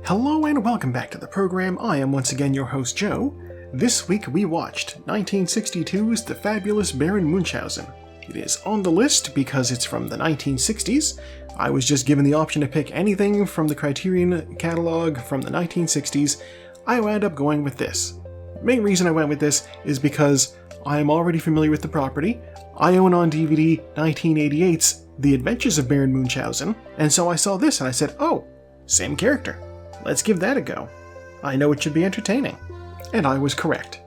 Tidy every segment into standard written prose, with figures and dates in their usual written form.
Hello and welcome back to the program. I am once again your host Joe. This week we watched 1962's The Fabulous Baron Munchausen. It is on the list because it's from the 1960s. I was just given the option to pick anything from the Criterion catalog from the 1960s. I wound up going with this. The main reason I went with this is because I am already familiar with the property. I own on DVD 1988's The Adventures of Baron Munchausen, and so I saw this and I said, oh, same character. Let's give that a go. I know it should be entertaining. And I was correct.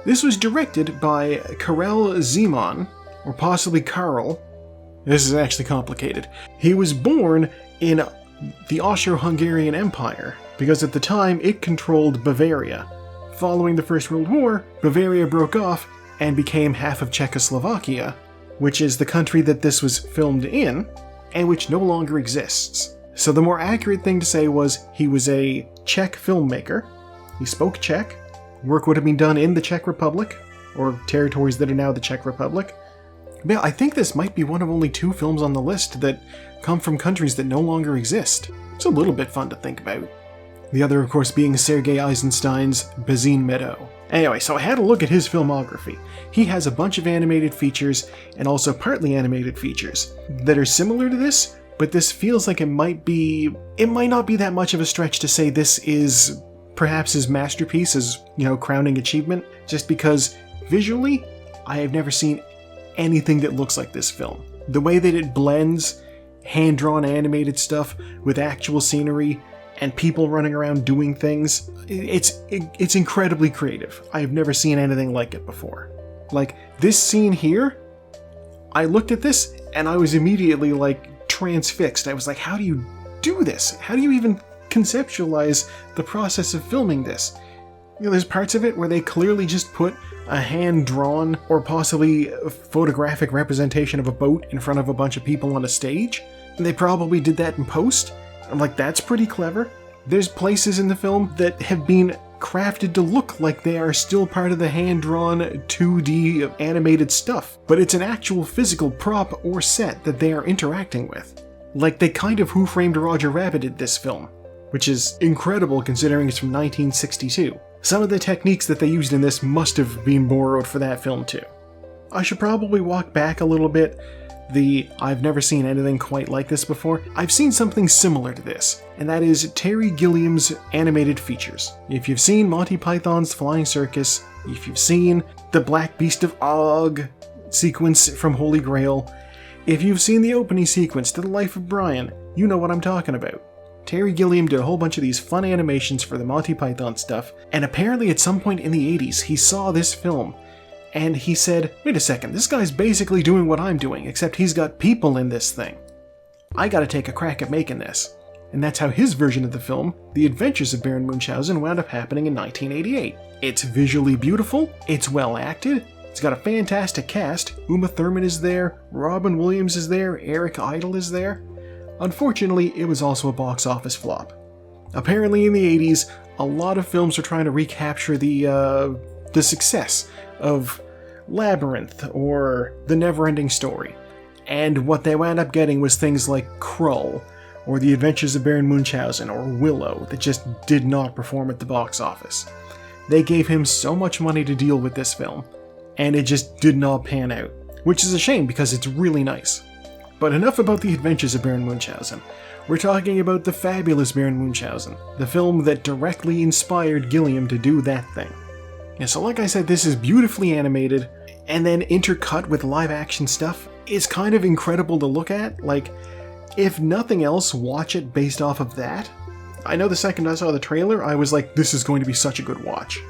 This was directed by Karel Zeman, or possibly Karl. This is actually complicated. He was born in the Austro-Hungarian Empire, because at the time it controlled Bavaria. Following the First World War, Bavaria broke off and became half of Czechoslovakia, which is the country that this was filmed in, and which no longer exists. So the more accurate thing to say was he was a Czech filmmaker. He spoke Czech. Work would have been done in the Czech Republic, or territories that are now the Czech Republic. Yeah, I think this might be one of only 2 films on the list that come from countries that no longer exist. It's a little bit fun to think about. The other, of course, being Sergei Eisenstein's Bazin Meadow. Anyway, so I had a look at his filmography. He has a bunch of animated features, and also partly animated features, that are similar to this, but this feels like it might not be that much of a stretch to say this is perhaps his masterpiece, his, crowning achievement, just because visually, I have never seen anything that looks like this film. The way that it blends hand-drawn animated stuff with actual scenery and people running around doing things, it's incredibly creative. I have never seen anything like it before. Like, this scene here, I looked at this and I was immediately transfixed. I was like, how do you do this? How do you even conceptualize the process of filming this? There's parts of it where they clearly just put a hand-drawn or possibly a photographic representation of a boat in front of a bunch of people on a stage. And they probably did that in post. I'm like, that's pretty clever. There's places in the film that have been crafted to look like they are still part of the hand-drawn 2D animated stuff, but it's an actual physical prop or set that they are interacting with. Like they kind of Who Framed Roger Rabbited this film, which is incredible considering it's from 1962. Some of the techniques that they used in this must have been borrowed for that film too. I should probably walk back a little bit. I've never seen anything quite like this before. I've seen something similar to this, and that is Terry Gilliam's animated features. If you've seen Monty Python's Flying Circus, if you've seen the Black Beast of Og sequence from Holy Grail, if you've seen the opening sequence to The Life of Brian, you know what I'm talking about. Terry Gilliam did a whole bunch of these fun animations for the Monty Python stuff, and apparently at some point in the 80s he saw this film, and he said, wait a second, this guy's basically doing what I'm doing, except he's got people in this thing. I gotta take a crack at making this. And that's how his version of the film, The Adventures of Baron Munchausen, wound up happening in 1988. It's visually beautiful, it's well acted, it's got a fantastic cast. Uma Thurman is there, Robin Williams is there, Eric Idle is there. Unfortunately, it was also a box office flop. Apparently in the 80s, a lot of films were trying to recapture the success of Labyrinth or The Neverending Story. And what they wound up getting was things like Krull, or The Adventures of Baron Munchausen, or Willow, that just did not perform at the box office. They gave him so much money to deal with this film, and it just did not pan out, which is a shame because it's really nice. But enough about The Adventures of Baron Munchausen. We're talking about The Fabulous Baron Munchausen, the film that directly inspired Gilliam to do that thing. Yeah, so like I said, this is beautifully animated, and then intercut with live action stuff is kind of incredible to look at. Like, if nothing else, watch it based off of that. I know the second I saw the trailer, I was like, this is going to be such a good watch.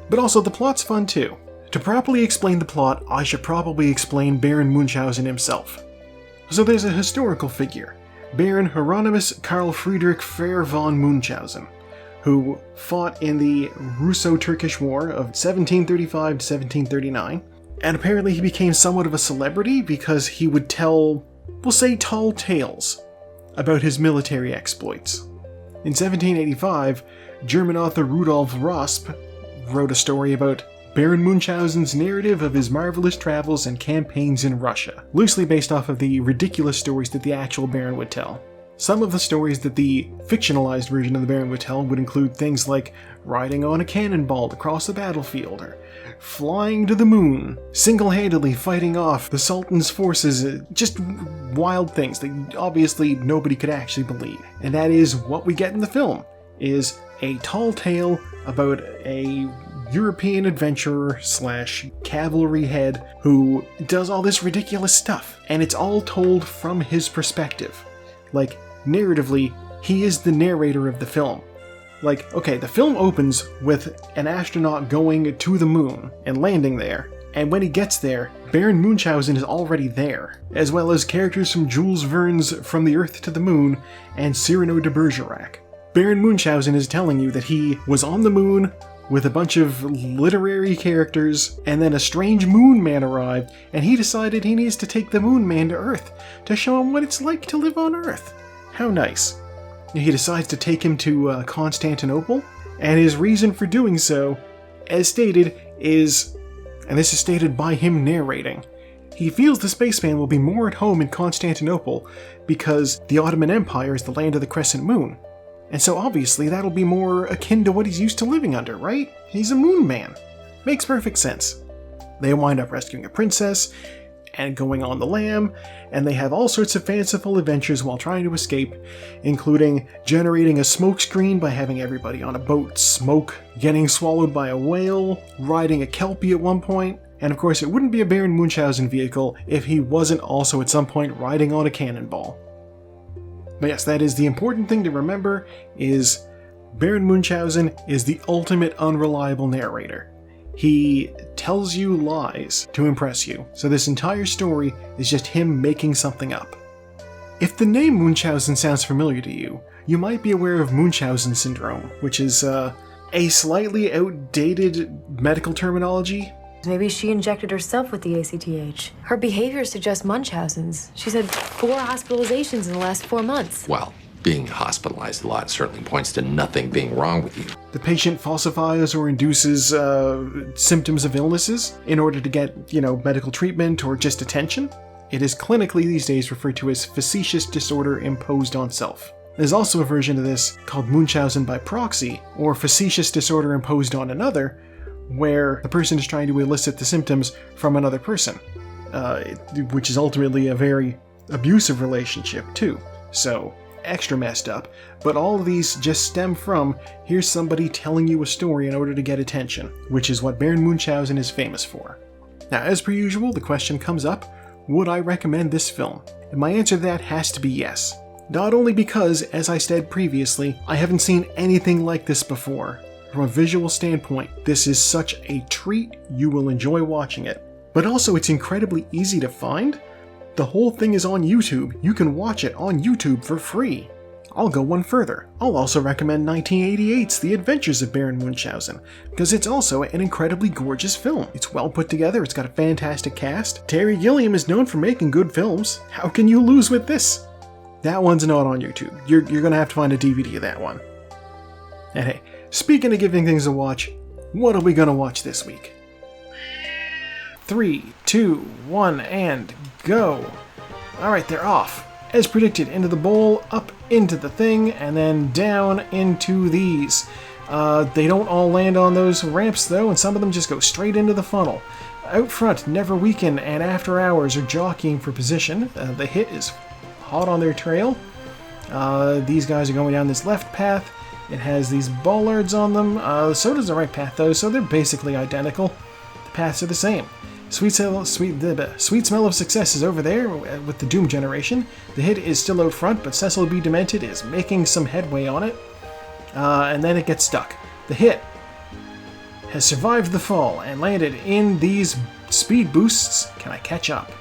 But also, the plot's fun too. To properly explain the plot, I should probably explain Baron Munchausen himself. So there's a historical figure, Baron Hieronymus Karl Friedrich Frere von Munchausen, who fought in the Russo-Turkish War of 1735 to 1739, and apparently he became somewhat of a celebrity because he would tell, we'll say, tall tales about his military exploits. In 1785, German author Rudolf Rasp wrote a story about Baron Munchausen's narrative of his marvelous travels and campaigns in Russia, loosely based off of the ridiculous stories that the actual Baron would tell. Some of the stories that the fictionalized version of the Baron would tell would include things like riding on a cannonball across the battlefield, or flying to the moon, single-handedly fighting off the Sultan's forces, just wild things that obviously nobody could actually believe. And that is what we get in the film, is a tall tale about a European adventurer / cavalry head who does all this ridiculous stuff, and it's all told from his perspective. Like, narratively, he is the narrator of the film. Like, okay, the film opens with an astronaut going to the moon and landing there, and when he gets there, Baron Munchausen is already there, as well as characters from Jules Verne's From the Earth to the Moon and Cyrano de Bergerac. Baron Munchausen is telling you that he was on the moon with a bunch of literary characters, and then a strange moon man arrived, and he decided he needs to take the moon man to Earth to show him what it's like to live on Earth. How nice. He decides to take him to Constantinople, and his reason for doing so, as stated, is, and this is stated by him narrating, he feels the spaceman will be more at home in Constantinople because the Ottoman Empire is the land of the crescent moon. And so obviously that'll be more akin to what he's used to living under, right? He's a moon man. Makes perfect sense. They wind up rescuing a princess and going on the lam, and they have all sorts of fanciful adventures while trying to escape, including generating a smoke screen by having everybody on a boat smoke, getting swallowed by a whale, riding a kelpie at one point, and of course it wouldn't be a Baron Munchausen vehicle if he wasn't also at some point riding on a cannonball. But yes, that is the important thing to remember, is Baron Munchausen is the ultimate unreliable narrator. He tells you lies to impress you, so this entire story is just him making something up. If the name Munchausen sounds familiar to you, you might be aware of Munchausen syndrome, which is a slightly outdated medical terminology. Maybe she injected herself with the ACTH. Her behavior suggests Munchausen's. She's had 4 hospitalizations in the last 4 months. Well, being hospitalized a lot certainly points to nothing being wrong with you. The patient falsifies or induces symptoms of illnesses in order to get, medical treatment or just attention. It is clinically these days referred to as facetious disorder imposed on self. There's also a version of this called Munchausen by proxy, or facetious disorder imposed on another, where the person is trying to elicit the symptoms from another person, which is ultimately a very abusive relationship too. So, extra messed up, but all of these just stem from, here's somebody telling you a story in order to get attention, which is what Baron Munchausen is famous for. Now, as per usual, the question comes up, would I recommend this film? And my answer to that has to be yes. Not only because, as I said previously, I haven't seen anything like this before. From a visual standpoint, this is such a treat, you will enjoy watching it. But also, it's incredibly easy to find. The whole thing is on YouTube. You can watch it on YouTube for free. I'll go one further. I'll also recommend 1988's The Adventures of Baron Munchausen, because it's also an incredibly gorgeous film. It's well put together, it's got a fantastic cast. Terry Gilliam is known for making good films. How can you lose with this? That one's not on YouTube. You're gonna have to find a DVD of that one. And hey, speaking of giving things a watch, what are we gonna watch this week? 3, 2, 1, and go! Alright, they're off. As predicted, into the bowl, up into the thing, and then down into these. They don't all land on those ramps though, and some of them just go straight into the funnel. Out front, Never Weaken and After Hours are jockeying for position. The hit is hot on their trail. These guys are going down this left path. It has these bollards on them. So does the right path though, so they're basically identical. The paths are the same. Sweet Smell of Success is over there with the Doom Generation. The hit is still out front, but Cecil B. Demented is making some headway on it. And then it gets stuck. The hit has survived the fall and landed in these speed boosts. Can I catch up?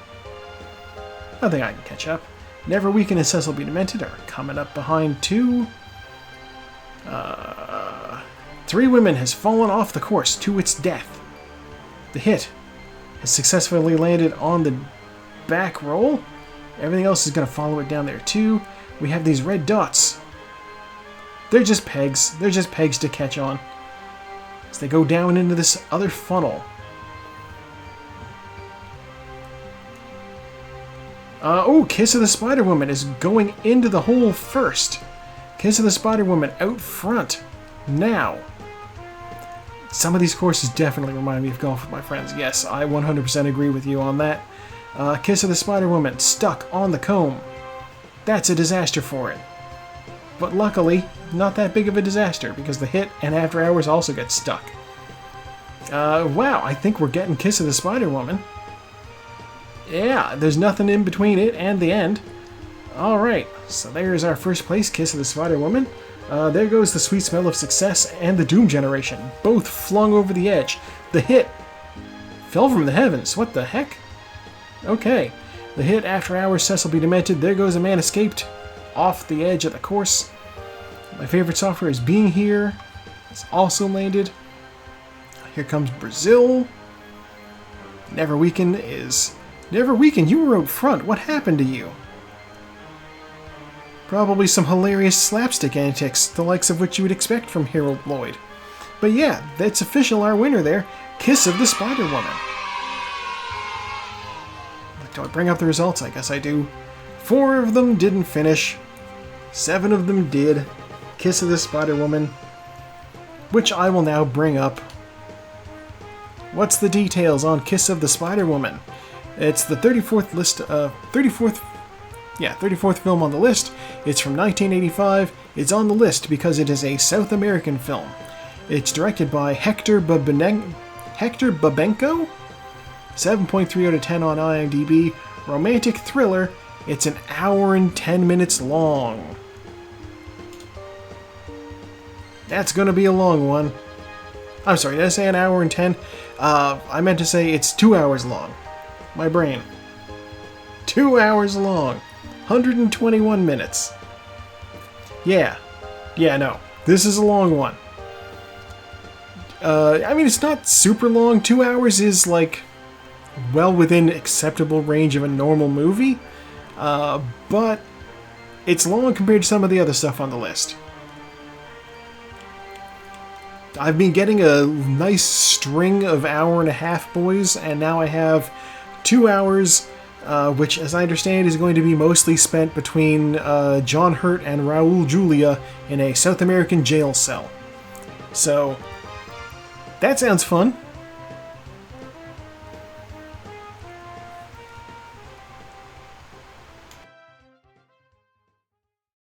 I think I can catch up. Never Weaken and Cecil B. Demented are coming up behind two. 3 Women has fallen off the course to its death. The hit has successfully landed on the back roll. Everything else is going to follow it down there too. We have these red dots. They're just pegs. They're just pegs to catch on as they go down into this other funnel. Oh, Kiss of the Spider-Woman is going into the hole first. Kiss of the Spider-Woman out front. Now. Some of these courses definitely remind me of Golf with My Friends. Yes, I 100% agree with you on that. Kiss of the Spider-Woman stuck on the comb. That's a disaster for it. But luckily, not that big of a disaster, because the hit and After Hours also get stuck. Wow, I think we're getting Kiss of the Spider-Woman. Yeah, there's nothing in between it and the end. Alright, so there's our first place, Kiss of the Spider-Woman. There goes the Sweet Smell of Success and the Doom Generation, both flung over the edge. The hit fell from the heavens. What the heck? Okay, the hit After Hours, Cecil B. Demented. There goes a man escaped off the edge of the course. My favorite software is Being Here. It's also landed. Here comes Brazil. Never Weaken is... Never Weaken, you were out front. What happened to you? Probably some hilarious slapstick antics, the likes of which you would expect from Harold Lloyd. But yeah, that's official, our winner there, Kiss of the Spider-Woman. Do I bring up the results? I guess I do. 4 of them didn't finish. 7 of them did. Kiss of the Spider-Woman, which I will now bring up. What's the details on Kiss of the Spider-Woman? It's the 34th list, 34th film on the list. It's from 1985. It's on the list because it is a South American film. It's directed by Hector Babenco? 7.3 out of 10 on IMDb. Romantic thriller. It's an hour and 10 minutes long. That's gonna be a long one. I'm sorry, did I say an hour and 10? I meant to say it's 2 hours long. My brain. 2 hours long. 121 minutes. Yeah, no. This is a long one. I mean, it's not super long. 2 hours is, like, well within acceptable range of a normal movie. But it's long compared to some of the other stuff on the list. I've been getting a nice string of hour-and-a-half boys, and now I have 2 hours, which, as I understand, is going to be mostly spent between John Hurt and Raul Julia in a South American jail cell. So, that sounds fun.